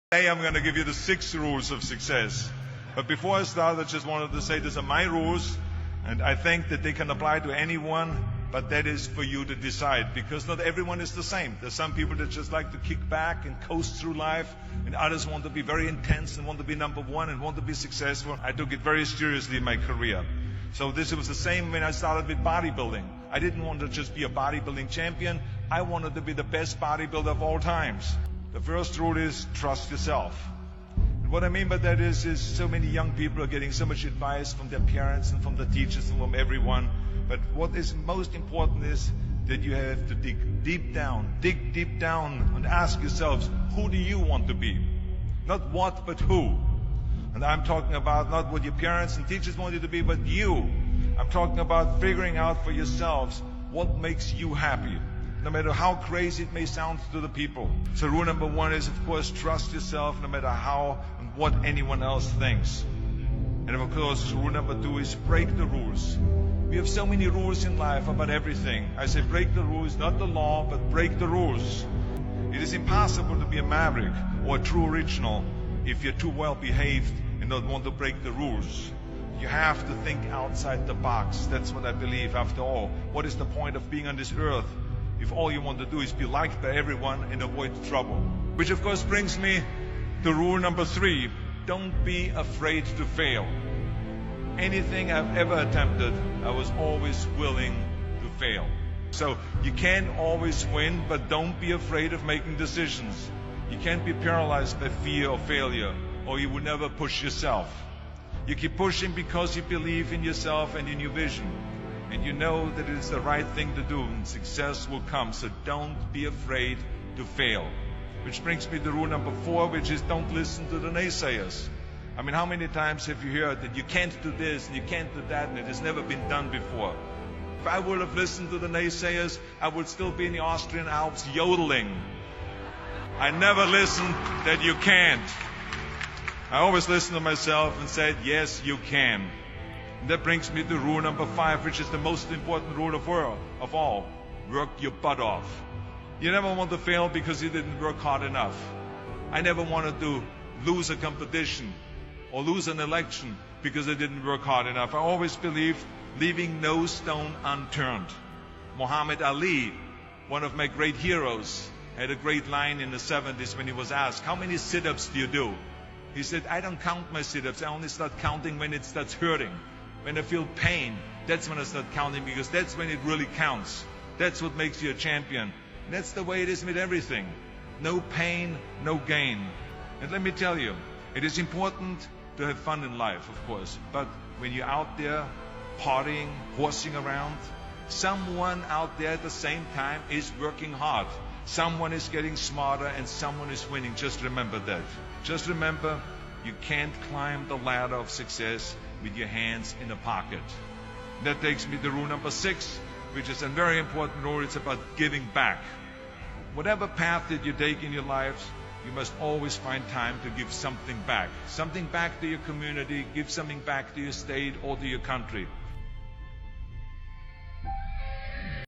Today I'm going to give you the 6 rules of success. But before I start, I just wanted to say these are my rules, and I think that they can apply to anyone, but that is for you to decide, because not everyone is the same. There's some people that just like to kick back and coast through life, and others want to be very intense and want to be number one and want to be successful. I took it very seriously in my career. So this was the same when I started with bodybuilding. I didn't want to just be a bodybuilding champion. I wanted to be the best bodybuilder of all times. The first rule is trust yourself. And what I mean by that is so many young people are getting so much advice from their parents and from the teachers and from everyone. But what is most important is that you have to dig deep down and ask yourselves, who do you want to be? Not what, but who. And I'm talking about not what your parents and teachers want you to be, but you. I'm talking about figuring out for yourselves what makes you happy, no matter how crazy it may sound to the people. So rule number 1 is, of course, trust yourself no matter how and what anyone else thinks. And of course, rule number 2 is break the rules. We have so many rules in life about everything. I say break the rules, not the law, but break the rules. It is impossible to be a maverick or a true original if you're too well behaved and don't want to break the rules. You have to think outside the box. That's what I believe. After all, what is the point of being on this earth if all you want to do is be liked by everyone and avoid trouble? Which of course brings me to rule number 3. Don't be afraid to fail. Anything I've ever attempted, I was always willing to fail. So you can't always win, but don't be afraid of making decisions. You can't be paralyzed by fear of failure, or you will never push yourself. You keep pushing because you believe in yourself and in your vision. And you know that it is the right thing to do, and success will come. So don't be afraid to fail. Which brings me to rule number 4, which is don't listen to the naysayers. I mean, how many times have you heard that you can't do this and you can't do that and it has never been done before? If I would have listened to the naysayers, I would still be in the Austrian Alps yodeling. I never listened that you can't. I always listened to myself and said, yes, you can. And that brings me to rule number 5, which is the most important rule of all. Work your butt off. You never want to fail because you didn't work hard enough. I never wanted to lose a competition or lose an election because I didn't work hard enough. I always believed leaving no stone unturned. Muhammad Ali, one of my great heroes, had a great line in the 70s when he was asked, how many sit-ups do you do? He said, I don't count my sit-ups. I only start counting when it starts hurting. When I feel pain, that's when I start counting, because that's when it really counts. That's what makes you a champion. And that's the way it is with everything. No pain, no gain. And let me tell you, it is important to have fun in life, of course. But when you're out there partying, horsing around, someone out there at the same time is working hard. Someone is getting smarter and someone is winning. Just remember that. Just remember, you can't climb the ladder of success with your hands in a pocket. That takes me to rule number 6, which is a very important rule. It's about giving back. Whatever path that you take in your lives, you must always find time to give something back. Something back to your community, give something back to your state or to your country.